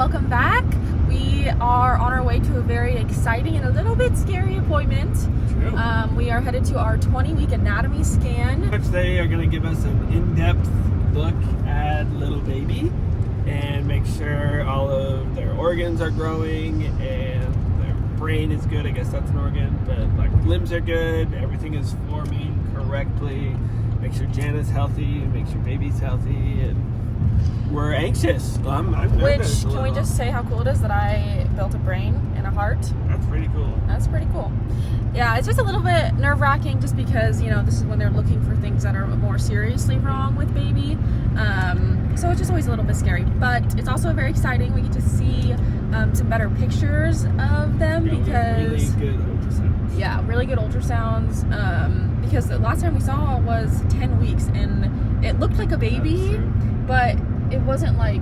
welcome back. We are on our way to a very exciting and a little bit scary appointment. True. We are headed to our 20-week anatomy scan. They are going to give us an in-depth look at little baby and make sure all of their organs are growing and their brain is good. I guess that's an organ, but like limbs are good, everything is forming correctly. Make sure Jana's healthy, make sure baby's healthy, and we're anxious. I'm nervous. Which, can we just say how cool it is that I built a brain and a heart? That's pretty cool. That's pretty cool. Yeah, it's just a little bit nerve-wracking just because, you know, this is when they're looking for things that are more seriously wrong with baby. So it's just always a little bit scary. But it's also very exciting. We get to see some better pictures of them because... Really good ultrasounds. Yeah, really good ultrasounds. Because the last time we saw was 10 weeks and it looked like a baby, but it wasn't like,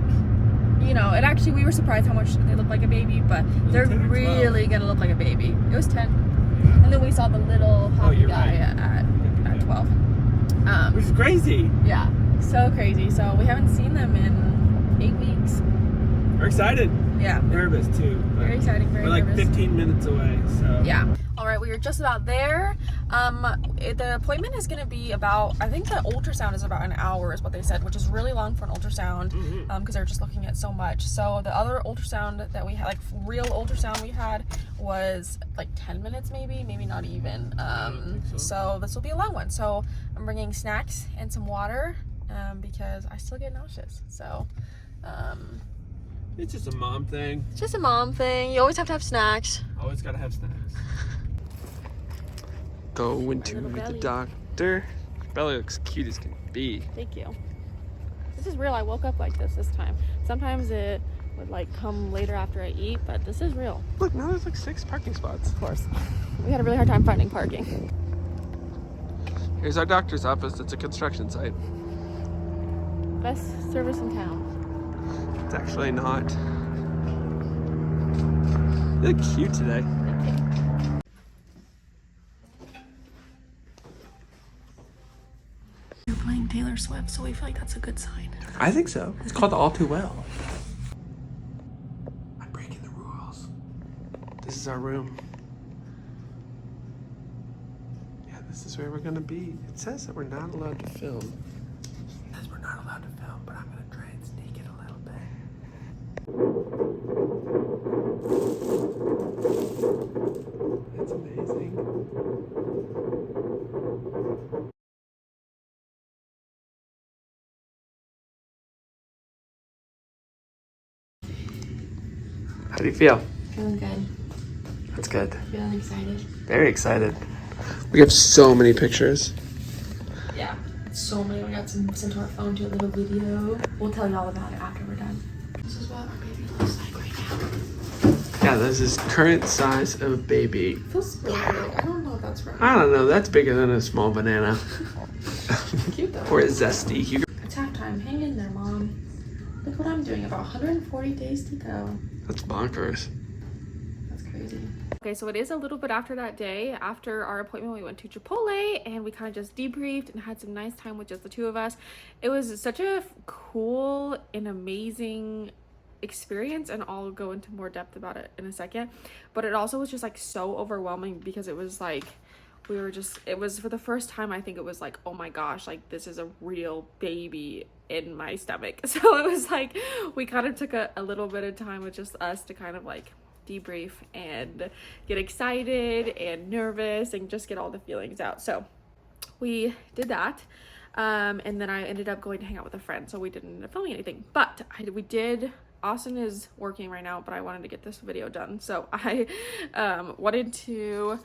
you know, it actually, we were surprised how much they look like a baby, but they're really gonna look like a baby. It was 10. Yeah. And then we saw the little hockey guy right. at 12. Which is crazy. Yeah, so crazy. So we haven't seen them in 8 weeks. We're excited. Yeah. Nervous too. Very exciting, very We're like nervous. 15 minutes away, so. Yeah. All right, we are just about there. The appointment is going to be about, I think the ultrasound is about an hour is what they said, which is really long for an ultrasound because they're just looking at so much. So the other ultrasound that we had, like real ultrasound we had, was like 10 minutes maybe not even. So this will be a long one. So I'm bringing snacks and some water because I still get nauseous. So It's just a mom thing. it's just a mom thing. You always have to have snacks. Always gotta have snacks. Going to the doctor. Belly looks cute as can be. Thank you. This is real. I woke up like this time. Sometimes it would like come later after I eat, but this is real. Look, now there's like 6 parking spots. Of course. We had a really hard time finding parking. Here's our doctor's office. It's a construction site. Best service in town. It's actually not. You look cute today. You're playing Taylor Swift, so we feel like that's a good sign. I think so. It's called All Too Well. I'm breaking the rules. This is our room. Yeah, this is where we're gonna be. It says that we're not allowed to film. It says we're not allowed to film, but I'm gonna try and sneak it a little bit. That's amazing. How do you feel? Feeling good. That's good. Feeling excited. Very excited. We have so many pictures. Yeah. So many. We got some sent to our phone to a little video. We'll tell you all about it after we're done. This is what our baby looks like right now. Yeah, this is current size of baby. It feels really big. I don't know if that's right. I don't know, that's bigger than a small banana. Cute though. Or a zesty. Attack time. Hang in there, Mom. Look what I'm doing. About 140 days to go. That's bonkers. That's crazy. Okay, so it is a little bit after that day. After our appointment, we went to Chipotle and we kind of just debriefed and had some nice time with just the two of us. It was such a cool and amazing experience, and I'll go into more depth about it in a second. But it also was just like so overwhelming because it was like it was for the first time, I think it was like, oh my gosh, like this is a real baby in my stomach. So it was like we kind of took a little bit of time with just us to kind of like debrief and get excited and nervous and just get all the feelings out. So we did that, and then I ended up going to hang out with a friend, so we didn't end up filming anything, but we did. Austin is working right now, but I wanted to get this video done, so I wanted to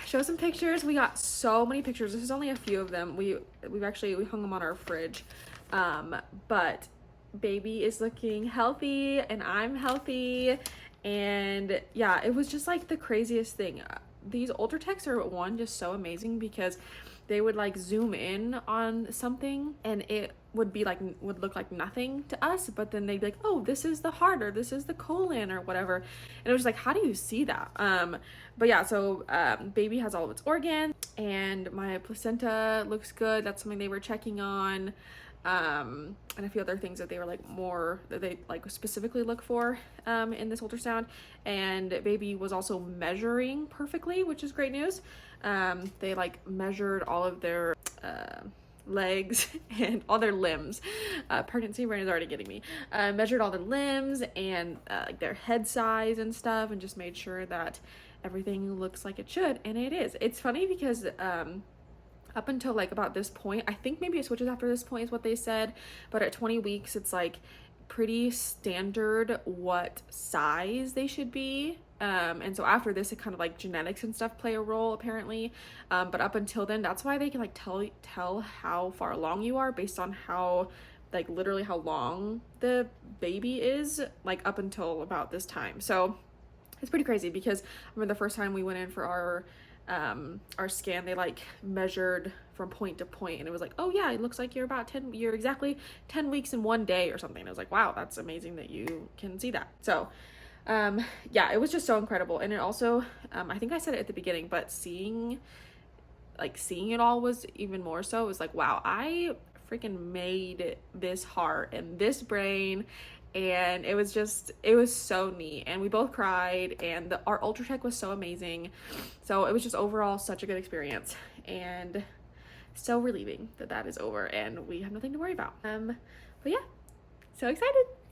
show some pictures. We got so many pictures. This is only a few of them. We hung them on our fridge, but baby is looking healthy and I'm healthy, and yeah, it was just like the craziest thing. These Ultratechs are just so amazing because they would like zoom in on something and it would look like nothing to us, but then they'd be like, oh, this is the heart, or this is the colon, or whatever. And it was like, how do you see that? But yeah, so baby has all of its organs and my placenta looks good. That's something they were checking on. and a few other things that they were like more that they like specifically look for in this ultrasound. And baby was also measuring perfectly, which is great news. They like measured all of their legs and all their limbs. Pregnancy brain is already getting me. Measured all their limbs and like their head size and stuff, and just made sure that everything looks like it should, and it is. It's funny because up until like about this point, I think maybe it switches after this point is what they said, but at 20 weeks it's like pretty standard what size they should be. And so after this, it kind of like genetics and stuff play a role apparently. But up until then, that's why they can like tell how far along you are based on how like literally how long the baby is, like up until about this time. So it's pretty crazy because I remember the first time we went in for our scan, they like measured from point to point, and it was like, oh yeah, it looks like you're exactly 10 weeks in 1 day or something. I was like, wow, that's amazing that you can see that. So yeah, it was just so incredible. And it also, I think I said it at the beginning, but seeing it all was even more so. It was like, wow, I freaking made this heart and this brain. And it was so neat, and we both cried, and our ultracheck was so amazing. So it was just overall such a good experience, and so relieving that is over and we have nothing to worry about. But yeah, so excited.